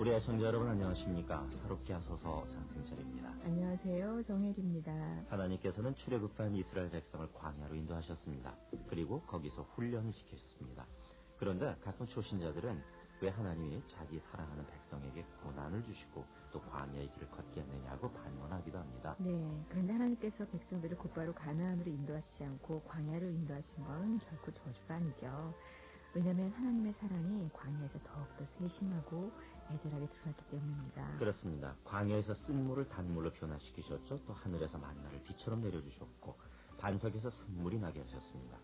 우리 애청자 여러분 안녕하십니까. 새롭게 하소서 장승철입니다. 안녕하세요. 정혜리입니다. 하나님께서는 출애굽한 이스라엘 백성을 광야로 인도하셨습니다. 그리고 거기서 훈련을 시키셨습니다. 그런데 가끔 초신자들은 왜 하나님이 자기 사랑하는 백성에게 고난을 주시고 또 광야의 길을 걷게 했느냐고 반문하기도 합니다. 네, 그런데 하나님께서 백성들을 곧바로 가나안으로 인도하시지 않고 광야로 인도하신 건 결코 저주가 아니죠. 왜냐하면 하나님의 사랑이 광야에서 더욱더 세심하고 애절하게 드러났기 때문입니다. 그렇습니다. 광야에서 쓴물을 단물로 변화시키셨죠. 또 하늘에서 만나를 비처럼 내려주셨고 반석에서 샘물이 나게 하셨습니다.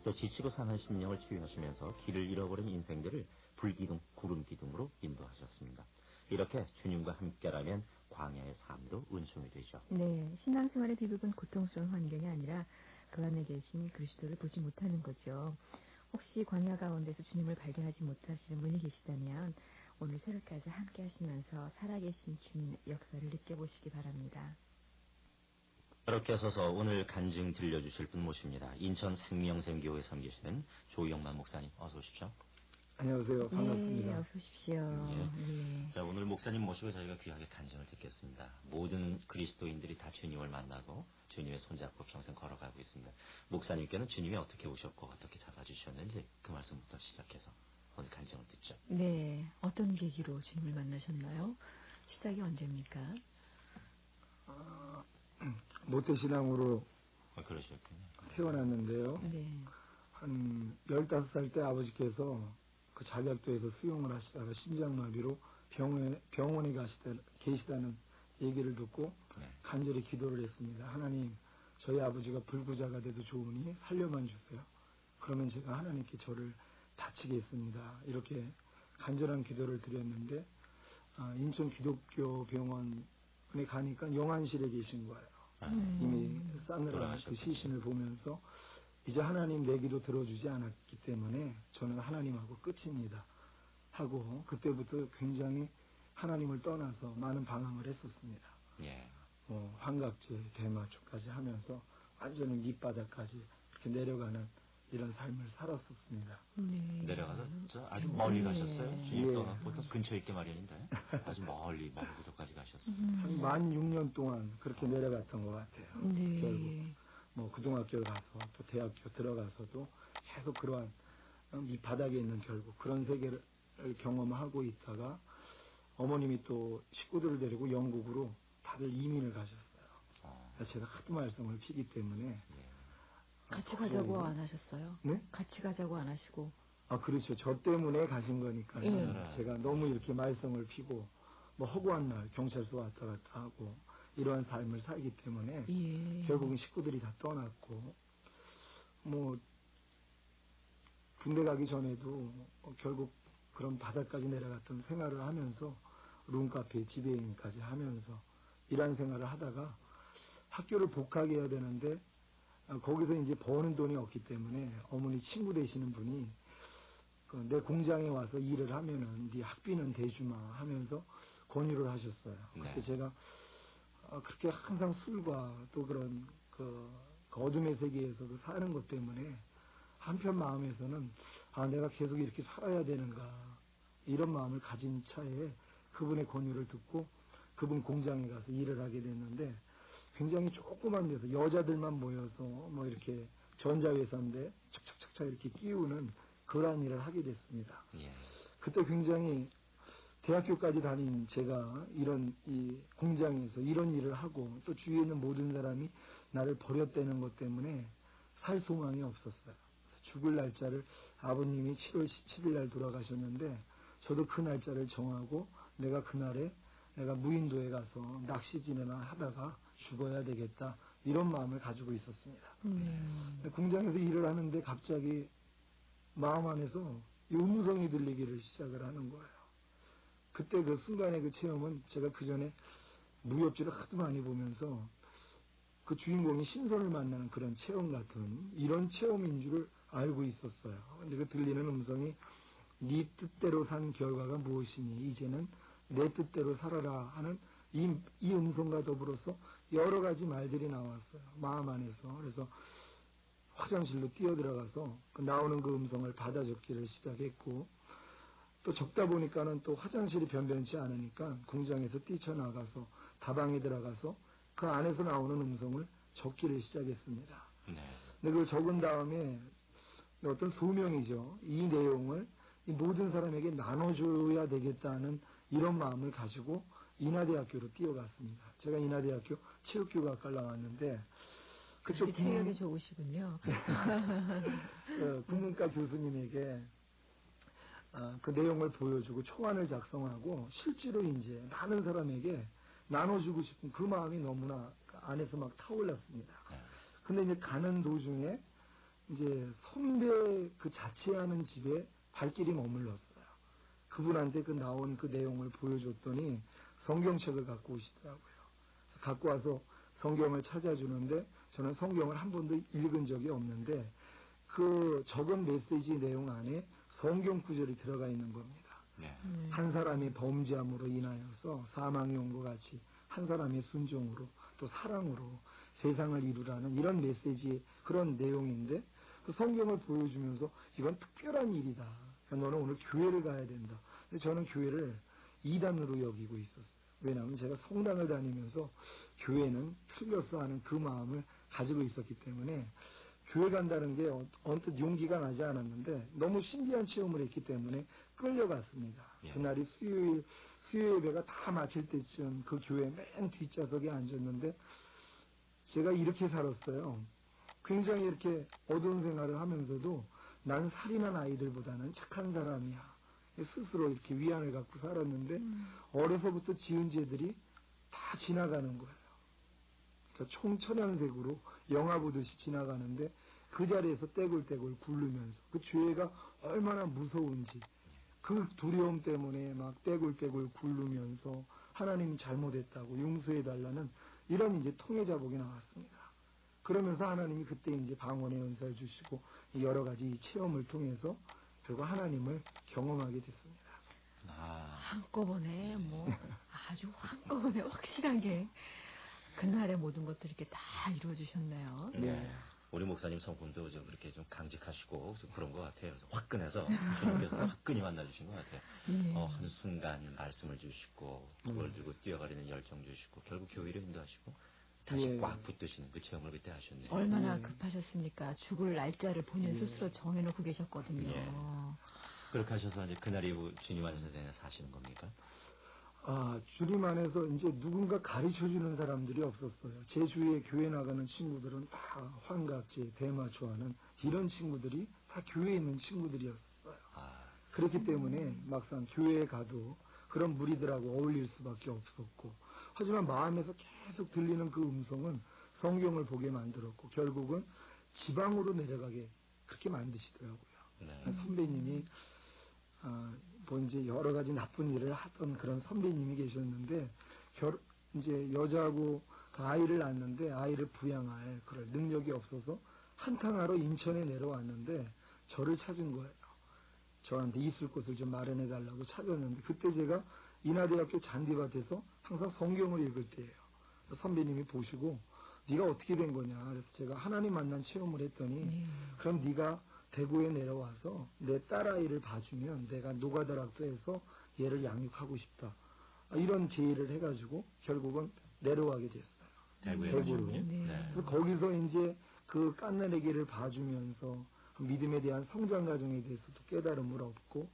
또 지치고 상한 심령을 치유하시면서 길을 잃어버린 인생들을 불기둥, 구름기둥으로 인도하셨습니다. 이렇게 주님과 함께라면 광야의 삶도 은총이 되죠. 네, 신앙생활의 비극은 고통스러운 환경이 아니라 그 안에 계신 그리스도를 보지 못하는 거죠. 혹시 광야 가운데서 주님을 발견하지 못하시는 분이 계시다면 오늘 새롭게 함께 하시면서 살아계신 주님의 역사를 느껴보시기 바랍니다. 그렇게 하셔서 오늘 간증 들려주실 분 모십니다. 인천 생명생교회 섬기시는 조영만 목사님 어서 오십시오. 안녕하세요. 반갑습니다. 네, 어서 오십시오. 예. 네. 자, 오늘 목사님 모시고 저희가 귀하게 간증을 듣겠습니다. 모든 그리스도인들이 다 주님을 만나고 주님의 손잡고 평생 걸어가고 있습니다. 목사님께는 주님이 어떻게 오셨고 어떻게 잡아주셨는지 그 말씀부터 시작해서 오늘 간증을 듣죠. 네, 어떤 계기로 주님을 만나셨나요? 시작이 언제입니까? 모태신앙으로 그러셨군요. 태어났는데요. 네. 한 15살 때 아버지께서 그 자격도에서 수용을 하시다가 심장마비로 병원에 계시다는 얘기를 듣고 네. 간절히 기도를 했습니다. 하나님, 저희 아버지가 불구자가 돼도 좋으니 살려만 주세요. 그러면 제가 하나님께 저를 바치겠습니다. 이렇게 간절한 기도를 드렸는데 인천 기독교 병원에 가니까 영안실에 계신 거예요. 이미 싸늘한 그 시신을 보면서 이제 하나님 내 기도 들어주지 않았기 때문에 저는 하나님하고 끝입니다 하고 그때부터 굉장히 하나님을 떠나서 많은 방황을 했었습니다. 예. 환각제, 대마초까지 하면서 완전히 밑바닥까지 이렇게 내려가는 이런 삶을 살았었습니다. 네. 내려가서 아주 멀리 네. 가셨어요. 주님 예. 떠나 보통 근처에 있게 마련인데 아주 멀리 먼 곳까지 가셨어요. 한 만 6년 동안 그렇게 내려갔던 것 같아요. 네. 결국 고등학교를 가서 또 대학교 들어가서도 계속 그러한 밑바닥에 있는 결국 그런 세계를 경험하고 있다가 어머님이 또 식구들을 데리고 영국으로 다들 이민을 가셨어요. 제가 하도 말썽을 피기 때문에 예. 같이 가자고 안 하셨어요? 네? 같이 가자고 안 하시고. 그렇죠. 저 때문에 가신 거니까요. 네. 제가 너무 이렇게 말썽을 피고 허구한 날 경찰서 왔다 갔다 하고 이러한 삶을 살기 때문에 예. 결국은 식구들이 다 떠났고 군대 가기 전에도 결국 그런 바닥까지 내려갔던 생활을 하면서 룸카페 지배인까지 하면서 이런 생활을 하다가 학교를 복학해야 되는데 거기서 이제 버는 돈이 없기 때문에 어머니 친구 되시는 분이 내 공장에 와서 일을 하면은 네 학비는 대주마 하면서 권유를 하셨어요. 네. 그때 제가 그렇게 항상 술과 또 그런 그 어둠의 세계에서 사는 것 때문에 한편 마음에서는 내가 계속 이렇게 살아야 되는가 이런 마음을 가진 차에 그분의 권유를 듣고 그분 공장에 가서 일을 하게 됐는데 굉장히 조그만 데서 여자들만 모여서 이렇게 전자회사인데 착착착착 이렇게 끼우는 그러한 일을 하게 됐습니다. 예. 그때 굉장히 대학교까지 다닌 제가 이 공장에서 이런 일을 하고 또 주위에 있는 모든 사람이 나를 버렸다는 것 때문에 살 소망이 없었어요. 죽을 날짜를 아버님이 7월 17일 날 돌아가셨는데 저도 그 날짜를 정하고 내가 그날에 내가 무인도에 가서 낚시지내나 하다가 죽어야 되겠다 이런 마음을 가지고 있었습니다. 공장에서 일을 하는데 갑자기 마음 안에서 이 음성이 들리기를 시작을 하는 거예요. 그때 그 순간의 그 체험은 제가 그 전에 무협지를 하도 많이 보면서 그 주인공이 신선을 만나는 그런 체험 같은 이런 체험인 줄을 알고 있었어요. 근데 그 들리는 음성이 네 뜻대로 산 결과가 무엇이니 이제는 내 뜻대로 살아라 하는 이 음성과 더불어서 여러 가지 말들이 나왔어요. 마음 안에서. 그래서 화장실로 뛰어들어가서 나오는 그 음성을 받아 적기를 시작했고 또 적다 보니까는 또 화장실이 변변치 않으니까 공장에서 뛰쳐나가서 다방에 들어가서 그 안에서 나오는 음성을 적기를 시작했습니다. 네. 근데 그걸 적은 다음에 어떤 소명이죠. 이 내용을 이 모든 사람에게 나눠줘야 되겠다는 이런 마음을 가지고 인하대학교로 뛰어갔습니다. 제가 인하대학교 체육교과과를 나왔는데 그쪽 그렇게 체력이 좋으시군요. 국문과 교수님에게 그 내용을 보여주고 초안을 작성하고 실제로 이제 많은 사람에게 나눠주고 싶은 그 마음이 너무나 안에서 막 타올랐습니다. 근데 이제 가는 도중에 이제 선배 그 자취하는 집에 발길이 머물렀어요. 그분한테 그 나온 그 내용을 보여줬더니 성경책을 갖고 오시더라고요. 갖고 와서 성경을 찾아주는데 저는 성경을 한 번도 읽은 적이 없는데 그 적은 메시지 내용 안에 성경 구절이 들어가 있는 겁니다. 네. 한 사람이 범죄함으로 인하여서 사망이 온 것 같이 한 사람의 순종으로 또 사랑으로 세상을 이루라는 이런 메시지 그런 내용인데 그 성경을 보여주면서 이건 특별한 일이다. 그러니까 너는 오늘 교회를 가야 된다. 근데 저는 교회를 이단으로 여기고 있었어요. 왜냐하면 제가 성당을 다니면서 교회는 틀렸어 하는 그 마음을 가지고 있었기 때문에 교회 간다는 게 언뜻 용기가 나지 않았는데 너무 신비한 체험을 했기 때문에 끌려갔습니다. 예. 그날이 수요일 예배가 다 마칠 때쯤 그 교회 맨 뒷좌석에 앉았는데 제가 이렇게 살았어요. 굉장히 이렇게 어두운 생활을 하면서도 난 살인한 아이들보다는 착한 사람이야. 스스로 이렇게 위안을 갖고 살았는데 어려서부터 지은 죄들이 다 지나가는 거예요. 그러니까 총천연색으로 영화 보듯이 지나가는데 그 자리에서 떼굴떼굴 굴르면서 그 죄가 얼마나 무서운지 그 두려움 때문에 막 떼굴떼굴 굴르면서 하나님이 잘못했다고 용서해달라는 이런 이제 통해자복이 나왔습니다. 그러면서 하나님이 그때 이제 방언의 은사를 주시고 여러 가지 체험을 통해서 결국 하나님을 경험하게 됐습니다. 한꺼번에 뭐 아주 한꺼번에 확실하게 그날의 모든 것들이 이렇게 다 이루어주셨네요. 네. 우리 목사님 성품도 좀 그렇게 좀 강직하시고 좀 그런 것 같아요. 화끈해서 주님께서 화끈히 만나주신 것 같아요. 예. 한순간 말씀을 주시고 그걸 들고 뛰어가려는 열정 주시고 결국 교회를 인도하시고 다시 예. 꽉 붙드시는 그 체험을 그때 하셨네요. 얼마나 급하셨습니까? 죽을 날짜를 본인 스스로 정해놓고 계셨거든요. 예. 그렇게 하셔서 이제 그날이 주님 안에서 사시는 겁니까? 주님 안에서 이제 누군가 가르쳐주는 사람들이 없었어요. 제 주위에 교회 나가는 친구들은 다 환각제, 대마초하는 이런 친구들이 다 교회에 있는 친구들이었어요. 그렇기 때문에 막상 교회에 가도 그런 무리들하고 어울릴 수밖에 없었고 하지만 마음에서 계속 들리는 그 음성은 성경을 보게 만들었고 결국은 지방으로 내려가게 그렇게 만드시더라고요. 네. 선배님이 뭐 이제 여러 가지 나쁜 일을 하던 그런 선배님이 계셨는데 이제 여자하고 그 아이를 낳았는데 아이를 부양할 그럴 능력이 없어서 한탕하러 인천에 내려왔는데 저를 찾은 거예요. 저한테 있을 곳을 좀 마련해 달라고 찾았는데 그때 제가 인하대학교 잔디밭에서 항상 성경을 읽을 때예요. 선배님이 보시고 네가 어떻게 된 거냐 그래서 제가 하나님 만난 체험을 했더니 그럼 네가 대구에 내려와서 내 딸아이를 봐주면 내가 노가다락도에서 얘를 양육하고 싶다. 이런 제의를 해가지고 결국은 내려가게 됐어요. 대구로. 네. 그래서 거기서 이제 그 깐난애기를 봐주면서 믿음에 대한 성장 과정에 대해서도 깨달음을 얻고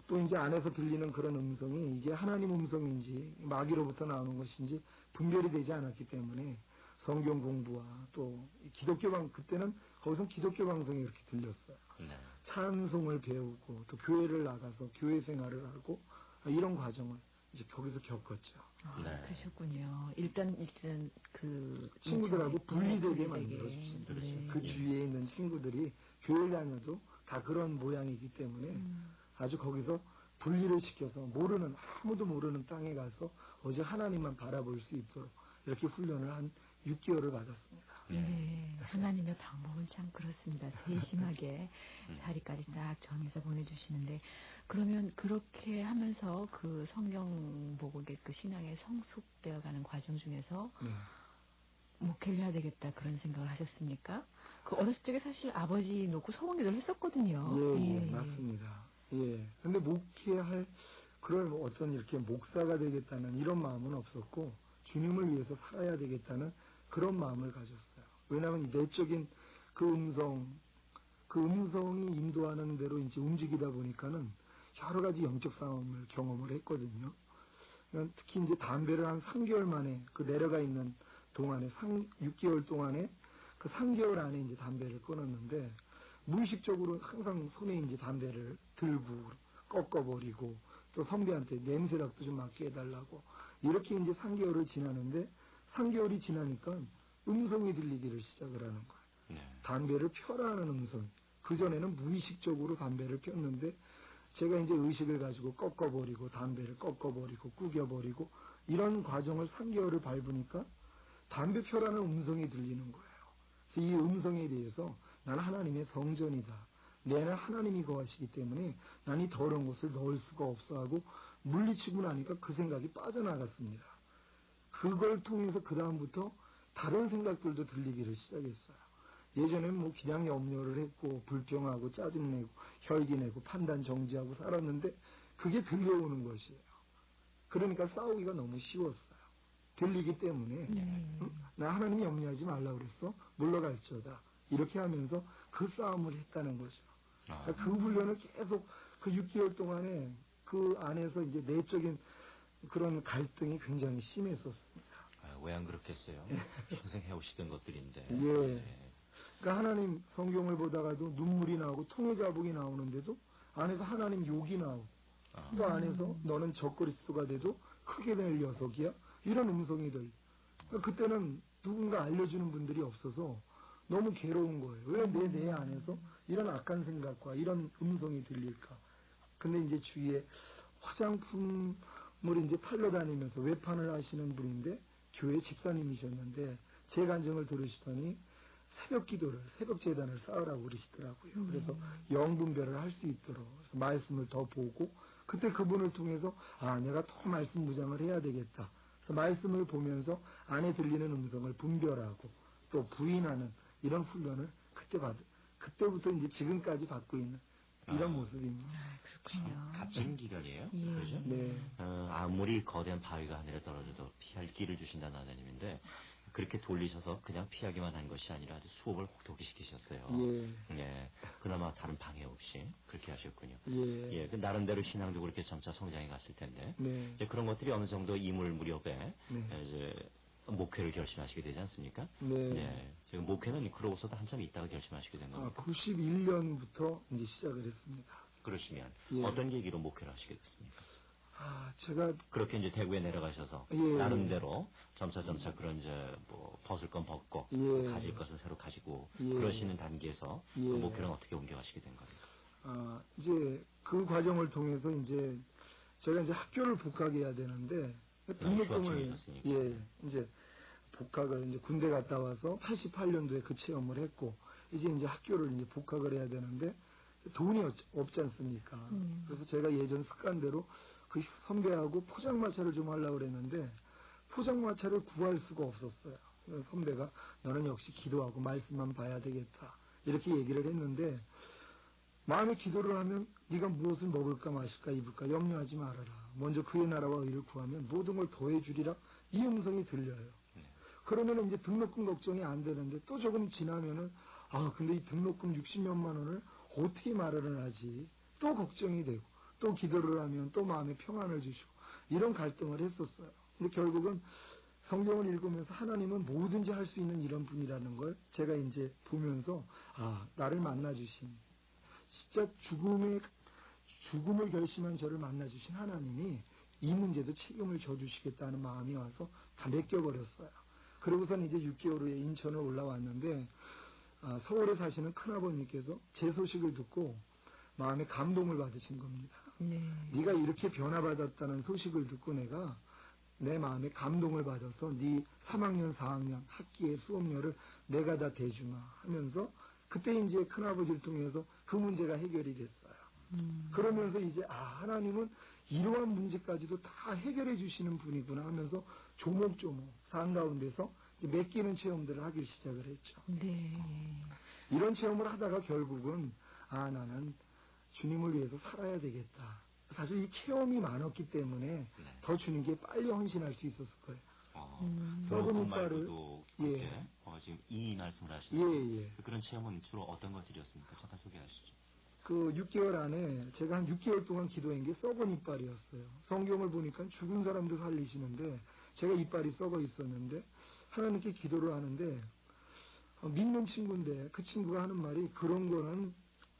또 이제 안에서 들리는 그런 음성이 이게 하나님 음성인지 마귀로부터 나오는 것인지 분별이 되지 않았기 때문에 성경 공부와 또 기독교 그때는 거기서 기독교 방송이 이렇게 들렸어요. 네. 찬송을 배우고 또 교회를 나가서 교회 생활을 하고 이런 과정을 이제 거기서 겪었죠. 네. 그러셨군요. 일단 그 친구들하고 분리되게 분리되게. 만들어주신 거죠. 네. 그 주위에 있는 친구들이 교회 다녀도 다 그런 모양이기 때문에 아주 거기서 분리를 시켜서 아무도 모르는 땅에 가서 오직 하나님만 바라볼 수 있도록 이렇게 훈련을 한 6개월을 받았습니다. 네, 하나님의 방법은 참 그렇습니다. 세심하게 자리까지 딱 정해서 보내주시는데 그러면 그렇게 하면서 그 성경 보고 그 신앙에 성숙되어가는 과정 중에서 목회를 해야 되겠다 그런 생각을 하셨습니까? 그 어렸을 적에 사실 아버지 놓고 서원기도를 했었거든요. 예, 맞습니다. 예. 근데 목회할 그런 어떤 이렇게 목사가 되겠다는 이런 마음은 없었고 주님을 위해서 살아야 되겠다는 그런 마음을 가졌어요. 왜냐하면 이 내적인 그 음성이 인도하는 대로 이제 움직이다 보니까는 여러 가지 영적 싸움을 경험을 했거든요. 특히 이제 담배를 한 3개월 만에 그 내려가 있는 동안에 6개월 동안에 그 3개월 안에 이제 담배를 끊었는데 무의식적으로 항상 손에 이제 담배를 들고 꺾어버리고 또 선배한테 냄새락도 좀 맡게 해달라고 이렇게 이제 3개월을 지나는데 3개월이 지나니까 음성이 들리기를 시작을 하는 거예요. 네. 담배를 펴라는 음성. 그전에는 무의식적으로 담배를 폈는데 제가 이제 의식을 가지고 꺾어버리고 담배를 꺾어버리고 구겨버리고 이런 과정을 3개월을 밟으니까 담배 펴라는 음성이 들리는 거예요. 그래서 이 음성에 대해서 나는 하나님의 성전이다. 내 안에 하나님이 거하시기 때문에 난 이 더러운 것을 넣을 수가 없어 하고 물리치고 나니까 그 생각이 빠져나갔습니다. 그걸 통해서 그 다음부터 다른 생각들도 들리기를 시작했어요. 예전에는 뭐 그냥 염려를 했고 불평하고 짜증내고 혈기내고 판단 정지하고 살았는데 그게 들려오는 것이에요. 그러니까 싸우기가 너무 쉬웠어요. 들리기 때문에 나 하나님이 염려하지 말라고 그랬어. 물러갈지어다. 이렇게 하면서 그 싸움을 했다는 거죠. 그러니까 그 훈련을 계속 그 6개월 동안에 그 안에서 이제 내적인 그런 갈등이 굉장히 심했었습니다. 왜 안 그렇겠어요? 평생 해오시던 것들인데. 예. 네. 그러니까 하나님 성경을 보다가도 눈물이 나오고 통의 자복이 나오는데도 안에서 하나님 욕이 나오고 또 안에서 너는 적그리스도가 돼도 크게 될 녀석이야 이런 음성이 들려. 그러니까 그때는 누군가 알려주는 분들이 없어서 너무 괴로운 거예요. 왜 내 안에서 이런 악한 생각과 이런 음성이 들릴까. 근데 이제 주위에 화장품을 이제 팔러 다니면서 외판을 하시는 분인데 교회 집사님이셨는데 제 간증을 들으시더니 새벽 기도를, 새벽 재단을 쌓으라고 그러시더라고요. 그래서 영분별을 할 수 있도록 그래서 말씀을 더 보고 그때 그분을 통해서 내가 더 말씀 무장을 해야 되겠다. 그래서 말씀을 보면서 안에 들리는 음성을 분별하고 또 부인하는 이런 훈련을 그때부터 이제 지금까지 받고 있는 이런 모습입니다. 그렇군요. 값진 기간이에요. 예. 그죠? 네. 아무리 거대한 바위가 하늘에 떨어져도 피할 길을 주신다는 하나님인데 그렇게 돌리셔서 그냥 피하기만 한 것이 아니라 아주 수업을 혹독히 시키셨어요. 예. 예. 그나마 다른 방해 없이 그렇게 하셨군요. 예. 그 나름대로 신앙도 그렇게 점차 성장해 갔을 텐데 네. 이제 그런 것들이 어느 정도 이물 무렵에 네. 이제 목회를 결심하시게 되지 않습니까? 네. 지금 목회는 그러고서도 한참 있다가 결심하시게 된 겁니다. 91년부터 이제 시작을 했습니다. 그러시면 예. 어떤 계기로 목회를 하시게 됐습니까? 제가 그렇게 이제 대구에 내려가셔서 예. 나름대로 점차 그런 이제 뭐 벗을 건 벗고 예. 가질 것은 새로 가지고 예. 그러시는 단계에서 예. 그 목회는 어떻게 옮겨가시게 된 겁니까? 이제 그 과정을 통해서 이제 제가 이제 학교를 복학해야 되는데 등록금을 중이셨으니까. 이제 복학을 이제 군대 갔다 와서 88년도에 그 체험을 했고 이제 학교를 이제 복학을 해야 되는데 돈이 없지 않습니까? 그래서 제가 예전 습관대로 그 선배하고 포장마차를 좀 하려고 그랬는데 포장마차를 구할 수가 없었어요. 그래서 선배가 너는 역시 기도하고 말씀만 봐야 되겠다 이렇게 얘기를 했는데 마음에 기도를 하면 네가 무엇을 먹을까 마실까 입을까 염려하지 말아라. 먼저 그의 나라와 의를 구하면 모든 걸 더해 주리라. 이 음성이 들려요. 그러면 이제 등록금 걱정이 안 되는데 또 조금 지나면은 근데 이 등록금 60몇만 원을 어떻게 마련을 하지? 또 걱정이 되고 또 기도를 하면 또 마음에 평안을 주시고 이런 갈등을 했었어요. 근데 결국은 성경을 읽으면서 하나님은 뭐든지 할 수 있는 이런 분이라는 걸 제가 이제 보면서 나를 만나 주신 진짜 죽음을 결심한 저를 만나 주신 하나님이 이 문제도 책임을 져주시겠다는 마음이 와서 다 맡겨버렸어요. 그러고선 이제 6개월 후에 인천을 올라왔는데 서울에 사시는 큰아버님께서 제 소식을 듣고 마음에 감동을 받으신 겁니다. 네가 이렇게 변화받았다는 소식을 듣고 내가 내 마음에 감동을 받아서 네 3학년 4학년 학기의 수업료를 내가 다 대주마 하면서 그때 이제 큰아버지를 통해서 그 문제가 해결이 됐어요. 그러면서 이제 하나님은 이러한 문제까지도 다 해결해 주시는 분이구나 하면서 조목조목 산 가운데서 이제 맡기는 체험들을 하기 시작을 했죠. 네. 이런 체험을 하다가 결국은 나는 주님을 위해서 살아야 되겠다. 사실 이 체험이 많았기 때문에 네. 더 주님께 빨리 헌신할 수 있었을 거예요. 썩은 그분 이빨을- 말고도 그렇게 예. 지금 이 말씀을 예, 하시는 예. 그런 체험은 주로 어떤 것들이었습니까? 잠깐 소개하시죠. 그 6개월 안에 제가 한 6개월 동안 기도한 게 썩은 이빨이었어요. 성경을 보니까 죽은 사람도 살리시는데 제가 이빨이 썩어 있었는데 하나님께 기도를 하는데 믿는 친구인데 그 친구가 하는 말이 그런 거는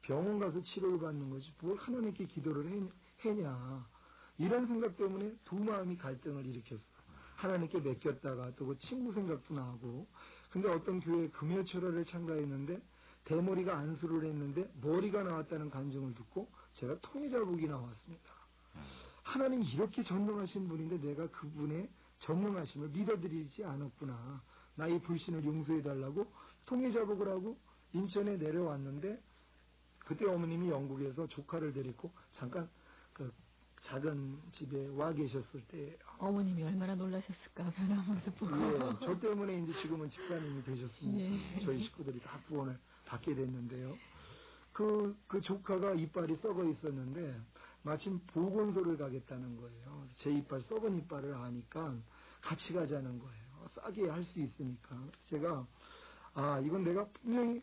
병원 가서 치료를 받는 거지 뭘 하나님께 기도를 해냐 이런 생각 때문에 두 마음이 갈등을 일으켰어요. 하나님께 맡겼다가 또 그 친구 생각도 나고 근데 어떤 교회에 금요철회를 참가했는데 대머리가 안수를 했는데 머리가 나왔다는 간증을 듣고 제가 통해자복이 나왔습니다. 하나님 이렇게 전능하신 분인데 내가 그분의 전능하심을 믿어드리지 않았구나. 나의 불신을 용서해달라고 통해자복을 하고 인천에 내려왔는데 그때 어머님이 영국에서 조카를 데리고 잠깐 그 작은 집에 와 계셨을 때 어머님이 얼마나 놀라셨을까 변한 모습 보고. 예, 저 때문에 이제 지금은 집사님이 되셨습니다. 예. 저희 식구들이 다 구원을 받게 됐는데요. 그 조카가 이빨이 썩어 있었는데 마침 보건소를 가겠다는 거예요. 제 이빨 썩은 이빨을 아니까 같이 가자는 거예요. 싸게 할 수 있으니까. 제가 이건 내가 분명히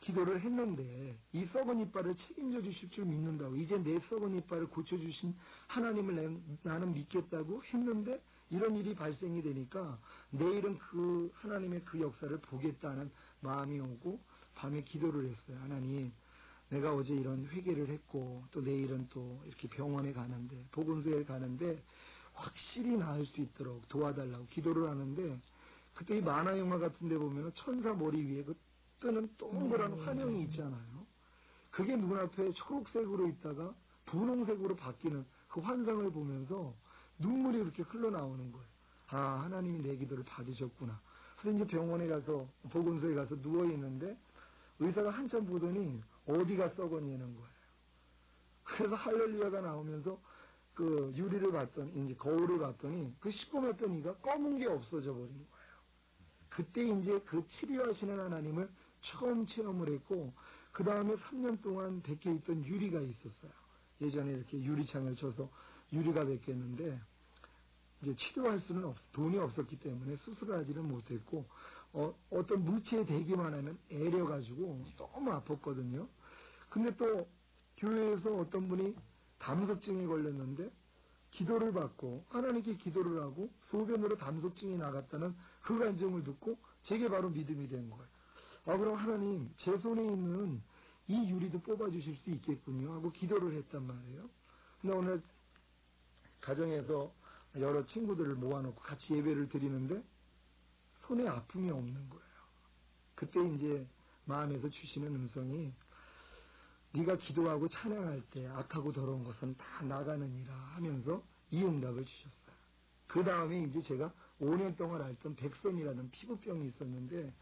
기도를 했는데 이 썩은 이빨을 책임져 주실 줄 믿는다고 이제 내 썩은 이빨을 고쳐주신 하나님을 나는 믿겠다고 했는데 이런 일이 발생이 되니까 내일은 그 하나님의 그 역사를 보겠다는 마음이 오고 밤에 기도를 했어요. 하나님 내가 어제 이런 회개를 했고 또 내일은 또 이렇게 병원에 가는데 보건소에 가는데 확실히 나을 수 있도록 도와달라고 기도를 하는데 그때 이 만화 영화 같은 데 보면 천사 머리 위에 그 뜨는 동그란 환영이 있잖아요. 그게 눈앞에 초록색으로 있다가 분홍색으로 바뀌는 그 환상을 보면서 눈물이 이렇게 흘러나오는 거예요. 하나님이 내 기도를 받으셨구나. 그래서 이제 병원에 가서 보건소에 가서 누워있는데 의사가 한참 보더니 어디가 썩었냐는 거예요. 그래서 할렐루야가 나오면서 그 유리를 봤더니 이제 거울을 봤더니 그 시꺼맸던 이가 검은 게 없어져 버린 거예요. 그때 이제 그 치료하시는 하나님을 처음 체험을 했고 그 다음에 3년 동안 벗겨있던 유리가 있었어요. 예전에 이렇게 유리창을 쳐서 유리가 벗겼는데 이제 치료할 수는 돈이 없었기 때문에 수술을 하지는 못했고 어떤 물체에 대기만 하면 애려가지고 너무 아팠거든요. 근데 또 교회에서 어떤 분이 담석증에 걸렸는데 기도를 받고 하나님께 기도를 하고 소변으로 담석증이 나갔다는 그 간증을 듣고 제게 바로 믿음이 된 거예요. 그럼 하나님 제 손에 있는 이 유리도 뽑아주실 수 있겠군요 하고 기도를 했단 말이에요. 근데 오늘 가정에서 여러 친구들을 모아놓고 같이 예배를 드리는데 손에 아픔이 없는 거예요. 그때 이제 마음에서 주시는 음성이 네가 기도하고 찬양할 때 악하고 더러운 것은 다 나가느니라 하면서 이 응답을 주셨어요. 그 다음에 이제 제가 5년 동안 앓던 백선이라는 피부병이 있었는데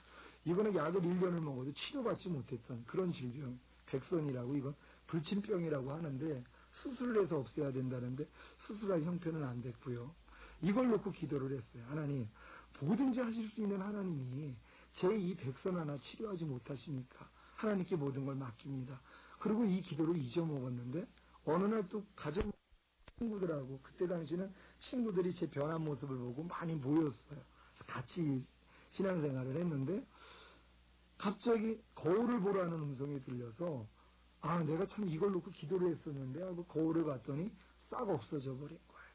이거는 약을 1년을 먹어도 치료받지 못했던 그런 질병 백선이라고 이건 불침병이라고 하는데 수술을 해서 없애야 된다는데 수술할 형편은 안 됐고요. 이걸 놓고 기도를 했어요. 하나님 뭐든지 하실 수 있는 하나님이 제 이 백선 하나 치료하지 못하십니까? 하나님께 모든 걸 맡깁니다. 그리고 이 기도를 잊어먹었는데 어느 날 또 가정 친구들하고 그때 당시는 친구들이 제 변한 모습을 보고 많이 모였어요. 같이 신앙생활을 했는데 갑자기 거울을 보라는 음성이 들려서 내가 참 이걸 놓고 기도를 했었는데 하고 거울을 봤더니 싹 없어져 버린 거예요.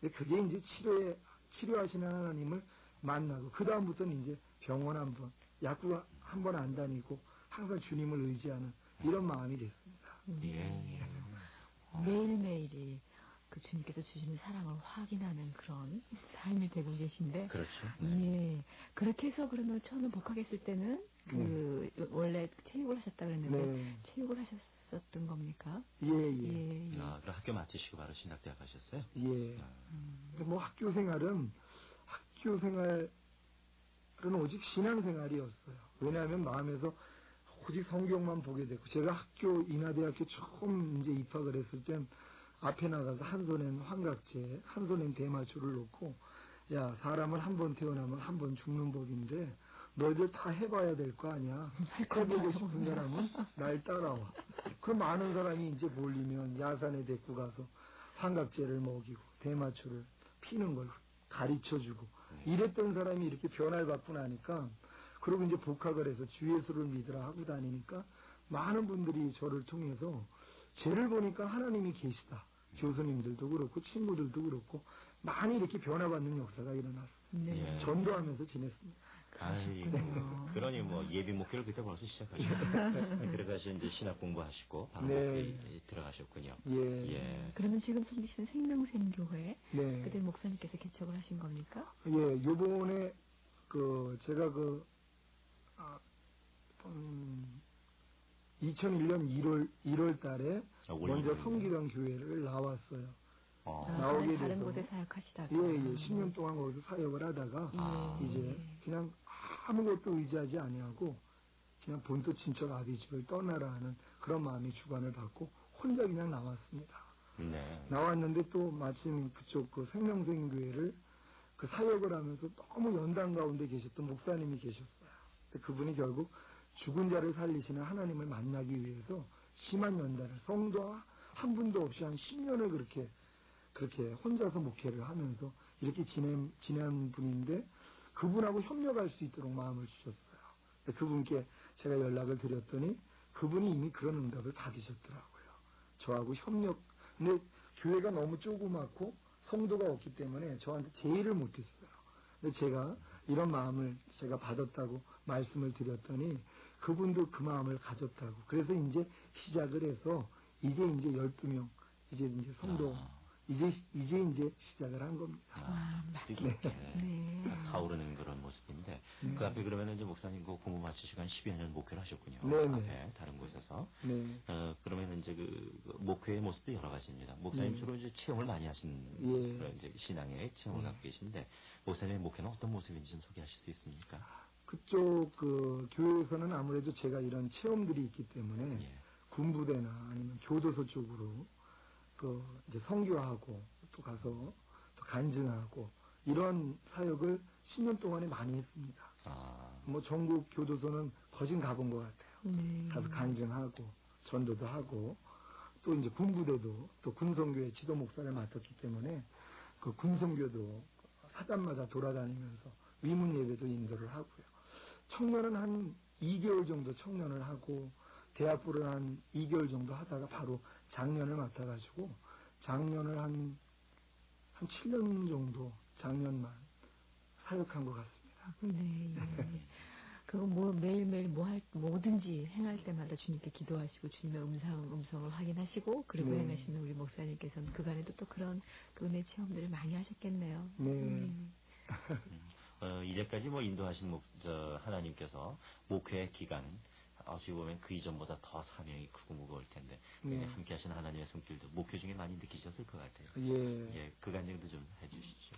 근데 그게 이제 치료하시는 하나님을 만나고 그 다음부터는 이제 병원 한번 약국 한번 안 다니고 항상 주님을 의지하는 이런 마음이 됐습니다. 예. 매일매일이 그 주님께서 주시는 사랑을 확인하는 그런 삶이 되고 계신데. 그렇죠. 예. 그렇게 해서 그러면 처음에 복학했을 때는 원래 체육을 하셨다 그랬는데 네. 체육을 하셨었던 겁니까? 예. 예. 그럼 학교 마치시고 바로 신학대학 가셨어요? 예. 근데 뭐 학교 생활은 오직 신앙생활이었어요. 왜냐하면 마음에서 오직 성경만 보게 됐고 제가 인하대학교 처음 이제 입학을 했을 땐 앞에 나가서 한 손엔 환각제, 한 손엔 대마초를 놓고 야 사람은 한 번 태어나면 한 번 죽는 법인데 너희들 다 해봐야 될 거 아니야. 해보고 싶은 사람은 날 따라와. 그럼 많은 사람이 이제 몰리면 야산에 데리고 가서 환각제를 먹이고 대마초를 피는 걸 가르쳐주고 이랬던 사람이 이렇게 변화를 받고 나니까 그리고 이제 복학을 해서 주 예수를 믿으라 하고 다니니까 많은 분들이 저를 통해서 쟤를 보니까 하나님이 계시다. 교수님들도 그렇고 친구들도 그렇고 많이 이렇게 변화받는 역사가 일어났어요. 네. 전도하면서 지냈습니다. 아이고, 그러니 뭐 예비 목회를 그때 벌써 시작하셨고 그래가지고 이제 신학 공부하시고 바로 네. 목회에 들어가셨군요. 예. 예. 그러면 지금 섬기시는 생명샘교회 네. 그때 목사님께서 개척을 하신 겁니까? 예, 요번에 제가 2001년 1월 달에 먼저 성기관 교회를 나왔어요. 나오게 다른 돼서. 곳에 사역하시다가 예, 10년 동안 거기서 사역을 하다가 예. 이제 그냥 아무것도 의지하지 아니하고 그냥 본토 친척 아비 집을 떠나라 하는 그런 마음의 주관을 받고 혼자 그냥 나왔습니다. 네. 나왔는데 또 마침 그쪽 생명생교회를 그 사역을 하면서 너무 연단 가운데 계셨던 목사님이 계셨어요. 근데 그분이 결국 죽은 자를 살리시는 하나님을 만나기 위해서 심한 연단을 성도 한 분도 없이 한 10년을 그렇게 혼자서 목회를 하면서 이렇게 지낸 분인데 그분하고 협력할 수 있도록 마음을 주셨어요. 그분께 제가 연락을 드렸더니 그분이 이미 그런 응답을 받으셨더라고요. 저하고 협력, 근데 교회가 너무 조그맣고 성도가 없기 때문에 저한테 제의를 못했어요. 근데 제가 이런 마음을 제가 받았다고 말씀을 드렸더니 그분도 그 마음을 가졌다고. 그래서 이제 시작을 해서 이제 12명, 이제 성도, 이제 시작을 한 겁니다. 와, 네. 네. 타오르는 그런 모습인데 그 앞에 그러면 이제 목사님 그 공부 마치시고 한 10여 년 목회를 하셨군요. 네네. 앞에 다른 곳에서. 네. 그러면 이제 그 목회의 모습도 여러 가지입니다. 목사님 주로 이제 체험을 많이 하신 예. 그런 이제 신앙의 체험을 갖고 계신데 목사님의 목회는 어떤 모습인지 좀 소개하실 수 있습니까? 그쪽 교회에서는 아무래도 제가 이런 체험들이 있기 때문에 예. 군부대나 아니면 교도소 쪽으로 이제 선교하고 또 가서 또 간증하고 이런 사역을 10년 동안에 많이 했습니다. 뭐 전국 교도소는 거진 가본 것 같아요. 가서 간증하고 전도도 하고 또 이제 군부대도 또 군성교회 지도 목사를 맡았기 때문에 그 군성교도 사단마다 돌아다니면서 위문 예배도 인도를 하고요. 청년은 한 2개월 정도 청년을 하고 대학부를 한 2개월 정도 하다가 바로 장년을 맡아가지고 장년을 한 7년 정도 장년만 사역한 것 같습니다. 네. 그거 뭐 매일매일 뭐든지 행할 때마다 주님께 기도하시고 주님의 음성을 확인하시고 그리고 네. 행하시는 우리 목사님께서는 그간에도 또 그런 은혜 체험들을 많이 하셨겠네요. 네. 이제까지 뭐 인도하신 하나님께서 목회 기간 어찌 보면 그 이전보다 더 사명이 크고 무거울 텐데 네. 함께 하신 하나님의 손길도 목회 중에 많이 느끼셨을 것 같아요. 예. 예, 그 간증도 좀 해주시죠.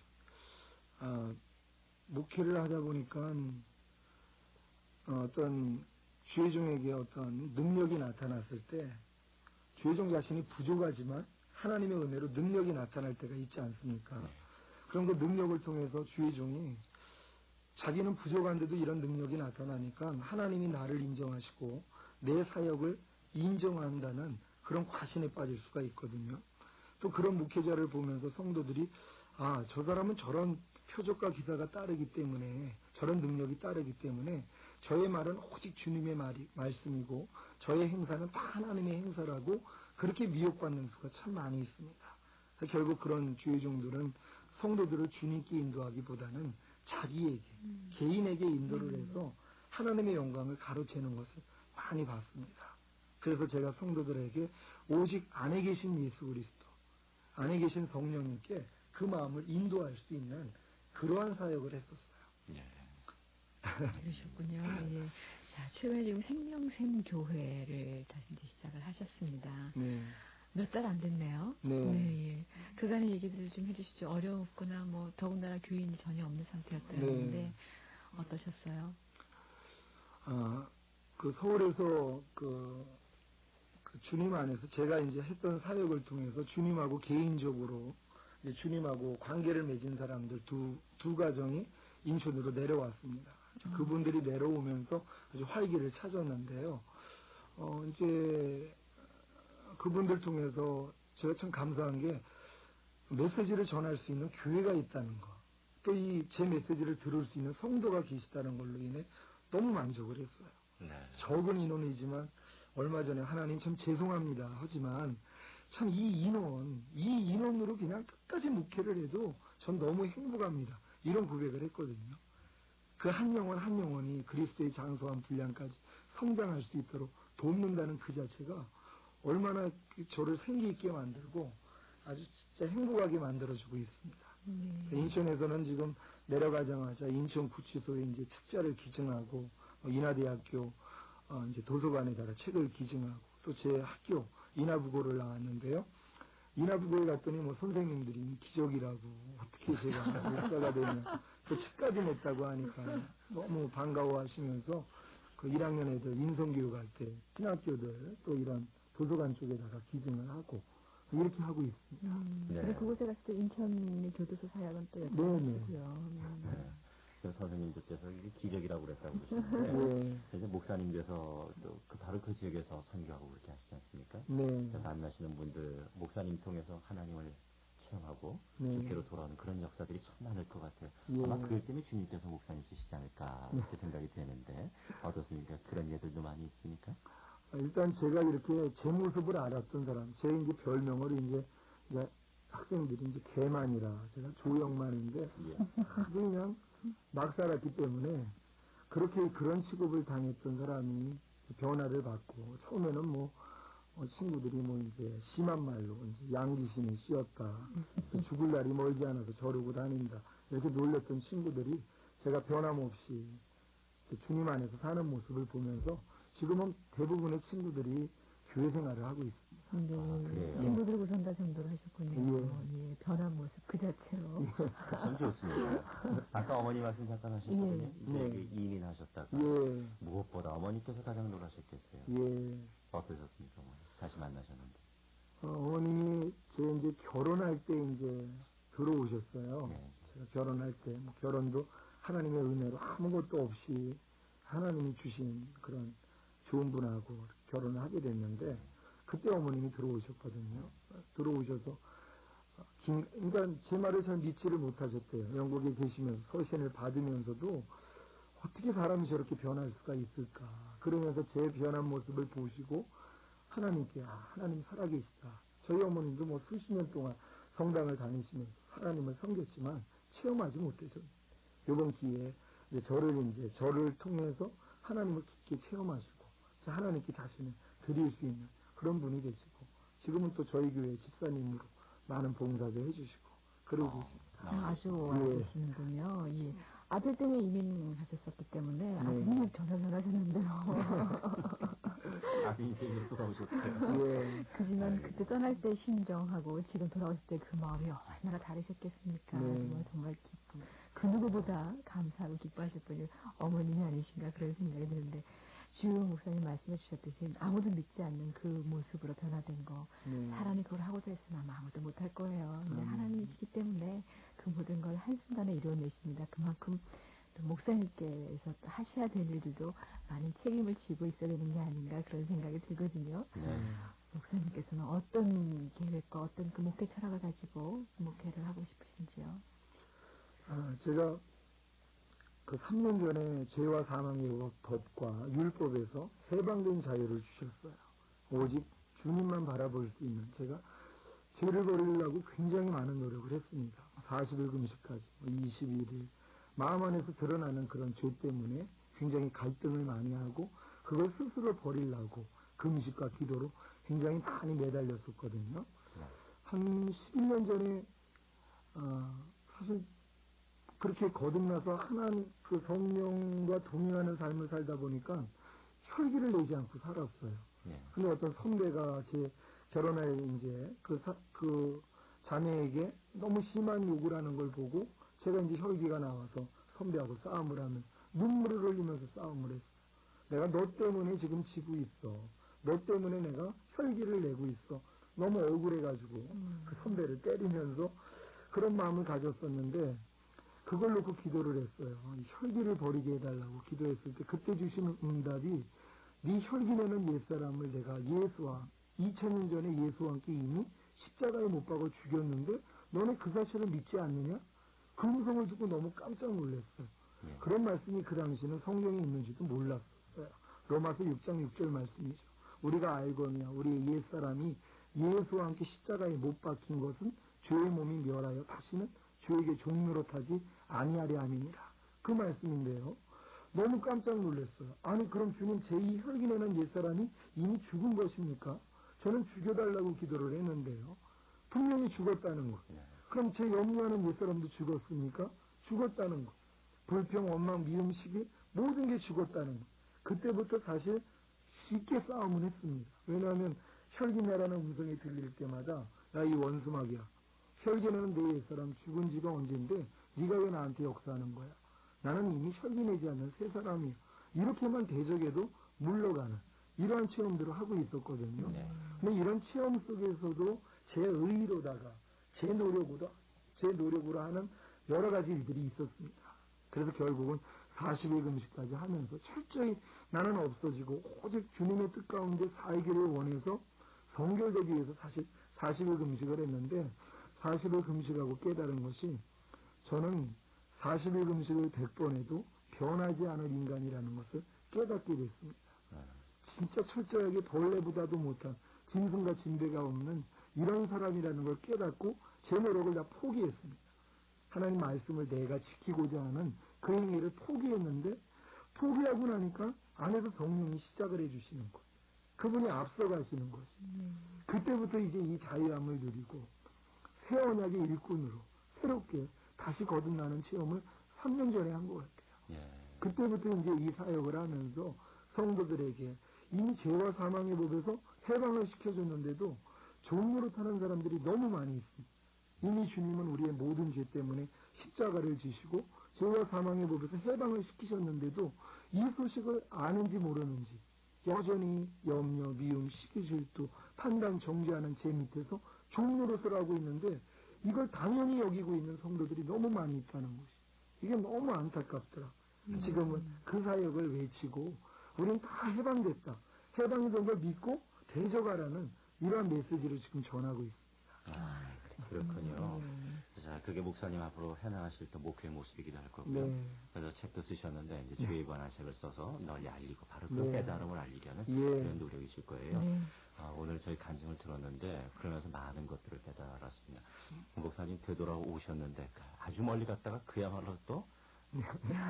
목회를 하다 보니까 어떤 주의종에게 어떤 능력이 나타났을 때 주의종 자신이 부족하지만 하나님의 은혜로 능력이 나타날 때가 있지 않습니까? 네. 그런 그 능력을 통해서 주의종이 자기는 부족한데도 이런 능력이 나타나니까 하나님이 나를 인정하시고 내 사역을 인정한다는 그런 과신에 빠질 수가 있거든요. 또 그런 목회자를 보면서 성도들이 저 사람은 저런 표적과 기사가 따르기 때문에 저런 능력이 따르기 때문에 저의 말은 오직 주님의 말씀이고 저의 행사는 다 하나님의 행사라고 그렇게 미혹받는 수가 참 많이 있습니다. 결국 그런 주의종들은 성도들을 주님께 인도하기보다는 자기에게 개인에게 인도를 해서 하나님의 영광을 가로채는 것을 많이 봤습니다. 그래서 제가 성도들에게 오직 안에 계신 예수 그리스도, 안에 계신 성령님께 그 마음을 인도할 수 있는 그러한 사역을 했었어요. 예. 그러셨군요. 예. 자, 최근에 지금 생명샘 교회를 다시 이제 시작을 하셨습니다. 네. 몇 달 안 됐네요. 네. 예. 그간의 얘기들을 좀 해주시죠. 어려웠구나, 뭐 더군다나 교인이 전혀 없는 상태였다는데 네. 어떠셨어요? 서울에서 그 주님 안에서 제가 이제 했던 사역을 통해서 주님하고 개인적으로 이제 주님하고 관계를 맺은 사람들 두 가정이 인천으로 내려왔습니다. 그분들이 내려오면서 아주 활기를 찾았는데요. 이제 그분들 통해서 제가 참 감사한 게 메시지를 전할 수 있는 교회가 있다는 거, 또 이 제 메시지를 들을 수 있는 성도가 계시다는 걸로 인해 너무 만족을 했어요. 네. 적은 인원이지만 얼마 전에 하나님 참 죄송합니다 하지만 참 이 인원으로 그냥 끝까지 목회를 해도 전 너무 행복합니다. 이런 고백을 했거든요. 그 한 영혼 한 영혼이 그리스도의 장성한 분량까지 성장할 수 있도록 돕는다는 그 자체가 얼마나 저를 생기 있게 만들고 아주 진짜 행복하게 만들어주고 있습니다. 인천에서는 지금 내려가자마자 인천 구치소에 이제 책자를 기증하고 인하대학교 이제 도서관에다가 책을 기증하고 또 제 학교 인하부고를 나왔는데요. 인하부고에 갔더니 뭐 선생님들이 기적이라고 어떻게 제가 목사가 되냐 또 책까지 냈다고 하니까 너무 반가워하시면서 그 1학년 애들 인성교육할 때 신학교들 또 이런 도서관 쪽에다가 기증을 하고 이렇게 하고 있습니다. 네. 그리고 그곳에 갔을 때 인천 교도소 사역은 또 네네. 여쭤보시고요. 네. 저 선생님들께서 이게 기적이라고 그랬다고 그러시는데 네. 그래서 목사님께서 또 바로 그 지역에서 선교하고 그렇게 하시지 않습니까? 네. 그래서 만나시는 분들 목사님 통해서 하나님을 체험하고 네. 주께로 돌아오는 그런 역사들이 참 많을 것 같아요. 예. 아마 그것 때문에 주님께서 목사님 쓰시지 않을까 이렇게 생각이 되는데 어떻습니까? 그런 예들도 많이 있습니까? 일단 제가 이렇게 제 모습을 알았던 사람, 제 이제 별명을 이제 학생들이 이제 개만이라 제가 조영만인데 예. 아주 그냥 막 살았기 때문에 그렇게 그런 취급을 당했던 사람이 변화를 받고 처음에는 뭐 친구들이 뭐 이제 심한 말로 이제 양귀신이 씌었다, 죽을 날이 멀지 않아서 저러고 다닌다 이렇게 놀렸던 친구들이 제가 변함없이 주님 안에서 사는 모습을 보면서 지금은 대부분의 친구들이 교회 생활을 하고 있습니다. 그래요? 친구들 구선다 정도로 하셨군요. 예. 예, 변한 모습 그 자체로. 참 좋습니다. 아까 어머니 말씀 잠깐 하셨거든요. 예. 이제 네. 그 이민하셨다가 예, 무엇보다 어머니께서 가장 놀라셨겠어요. 예. 어떠셨습니까, 어머니? 다시 만나셨는데. 어머님이 제 이제 결혼할 때 이제 들어오셨어요. 네. 제가 결혼할 때, 뭐 결혼도 하나님의 은혜로 아무것도 없이 하나님이 주신 그런 좋은 분하고 결혼을 하게 됐는데, 그때 어머님이 들어오셨거든요. 들어오셔서, 그러니까 제 말을 잘 믿지를 못하셨대요. 영국에 계시면서 서신을 받으면서도 어떻게 사람이 저렇게 변할 수가 있을까. 그러면서 제 변한 모습을 보시고 하나님께 하나님 살아계시다. 저희 어머님도 뭐 수십 년 동안 성당을 다니시면서 하나님을 섬겼지만 체험하지 못하셨어요. 이번 기회에 이제 저를 통해서 하나님을 깊게 체험하시고 하나님께 자신을 드릴 수 있는 그런 분이 되시고 지금은 또 저희 교회 집사님으로 많은 봉사도 해주시고 그러고 계십니다. 아주 오래되시는군요. 예. 아들 때문에 이민하셨었기 때문에 아드님은 전혀 변하셨는데요. 아들 인생으로 돌아오셨어요. 예. 하지만 그때 떠날 때 심정하고 지금 돌아오실 때 그 마음이 얼마나 다르셨겠습니까? 네. 정말 기쁨. 그 누구보다 감사하고 기뻐하실 분이 어머님이 아니신가 그런 생각이 드는데 주요 목사님 말씀해 주셨듯이 아무도 믿지 않는 그 모습으로 변화된 거 사람이 그걸 하고자 했으면 아마 아무도 못할 거예요. 근데 하나님이시기 때문에 그 모든 걸 한순간에 이루어내십니다. 그만큼 또 목사님께서 또 하셔야 될 일들도 많은 책임을 지고 있어야 되는 게 아닌가 그런 생각이 들거든요. 네. 목사님께서는 어떤 계획과 어떤 그 목회 철학을 가지고 목회를 하고 싶으신지요? 제가 그 3년 전에 죄와 사망의 법과 율법에서 해방된 자유를 주셨어요. 오직 주님만 바라볼 수 있는 제가 죄를 버리려고 굉장히 많은 노력을 했습니다. 40일 금식까지 21일 마음 안에서 드러나는 그런 죄 때문에 굉장히 갈등을 많이 하고 그걸 스스로 버리려고 금식과 기도로 굉장히 많이 매달렸었거든요. 한 11년 전에 사실 그렇게 거듭나서 하나님 그 성령과 동행하는 삶을 살다 보니까 혈기를 내지 않고 살았어요. 근데 어떤 선배가 제 결혼할 이제 그 자매에게 너무 심한 요구를 하는 걸 보고 제가 이제 혈기가 나와서 선배하고 싸움을 하면 눈물을 흘리면서 싸움을 했어요. 내가 너 때문에 지금 지고 있어. 너 때문에 내가 혈기를 내고 있어. 너무 억울해가지고 그 선배를 때리면서 그런 마음을 가졌었는데 그걸 놓고 기도를 했어요. 혈기를 버리게 해달라고 기도했을 때 그때 주신 응답이 네 혈기내는 옛사람을 내가 예수와 2000년 전에 예수와 함께 이미 십자가에 못 박아 죽였는데 너네 그 사실을 믿지 않느냐? 그 음성을 듣고 너무 깜짝 놀랐어요. 예. 그런 말씀이 그 당시는 성경에 있는지도 몰랐어요. 로마서 6장 6절 말씀이죠. 우리가 알거니와 우리의 옛사람이 예수와 함께 십자가에 못 박힌 것은 죄의 몸이 멸하여 다시는 죄에게 종노릇하지 아니하려 함이니라. 그 말씀인데요. 너무 깜짝 놀랐어요. 아니 그럼 주님 제2 혈기내는 옛사람이 이미 죽은 것입니까? 저는 죽여달라고 기도를 했는데요. 분명히 죽었다는 것. 예. 그럼 제 염려하는 옛사람도 죽었습니까? 죽었다는 것. 불평, 원망, 미움, 시기 모든 게 죽었다는 것. 그때부터 사실 쉽게 싸움을 했습니다. 왜냐하면 혈기내라는 음성이 들릴 때마다 야 이 원수막이야. 혈기내는 내 옛사람 죽은 지가 언젠데 네가 왜 나한테 역사하는 거야. 나는 이미 혈기내지 않는 새 사람이야. 이렇게만 대적해도 물러가는 이러한 체험들을 하고 있었거든요. 네. 근데 이런 체험 속에서도 제 의로다가 제 노력으로 하는 여러 가지 일들이 있었습니다. 그래서 결국은 40일 금식까지 하면서 철저히 나는 없어지고 오직 주님의 뜻 가운데 살기를 원해서 성결되기 위해서 사실 40일 금식을 했는데 40일 금식하고 깨달은 것이 저는 40일 금식을 100번 해도 변하지 않을 인간이라는 것을 깨닫게 됐습니다. 진짜 철저하게 벌레보다도 못한 짐승과 진배가 없는 이런 사람이라는 걸 깨닫고 제 노력을 다 포기했습니다. 하나님 말씀을 내가 지키고자 하는 그 행위를 포기했는데 포기하고 나니까 안에서 성령이 시작을 해주시는 것. 그분이 앞서가시는 것이. 그때부터 이제 이 자유함을 누리고 새 언약의 일꾼으로 새롭게 다시 거듭나는 체험을 3년 전에 한 것 같아요. 예. 그때부터 이제 이 사역을 하면서 성도들에게 이미 죄와 사망의 법에서 해방을 시켜줬는데도 종노릇하는 사람들이 너무 많이 있습니다. 이미 주님은 우리의 모든 죄 때문에 십자가를 지시고 죄와 사망의 법에서 해방을 시키셨는데도 이 소식을 아는지 모르는지 여전히 염려, 미움, 시기, 질투, 판단, 정죄하는 죄 밑에서 종노릇을 하고 있는데 이걸 당연히 여기고 있는 성도들이 너무 많이 있다는 것이 이게 너무 안타깝더라. 지금은 그 사역을 외치고 우리는 다 해방됐다. 해방이 된 걸 믿고 대적하라는 이러한 메시지를 지금 전하고 있습니다. 그렇군요. 자, 그게 목사님 앞으로 해나가실 또 목회의 모습이기도 할 거고요. 네. 그래서 책도 쓰셨는데 이제 죄에 관한 책을 써서 널리 알리고 바로 그 네. 깨달음을 알리려는 예. 그런 노력이실 거예요. 네. 오늘 저희 간증을 들었는데 그러면서 많은 것들을 깨달았습니다. 목사님 되돌아오셨는데 아주 멀리 갔다가 그야말로 또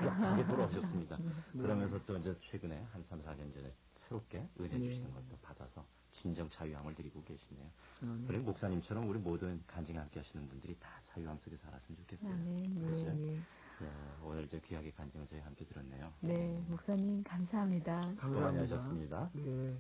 약하게 돌아오셨습니다. 그러면서 또 이제 최근에 한 3, 4년 전에 새롭게 은혜 주시는 것도 받아서 진정 자유함을 드리고 계시네요. 그리고 목사님처럼 우리 모든 간증 함께 하시는 분들이 다 자유함 속에 살았으면 좋겠어요. 그렇죠? 네. 자, 오늘 이제 귀하게 간증을 저희 함께 들었네요. 네, 목사님 감사합니다. 수고 많이 하셨습니다. 네.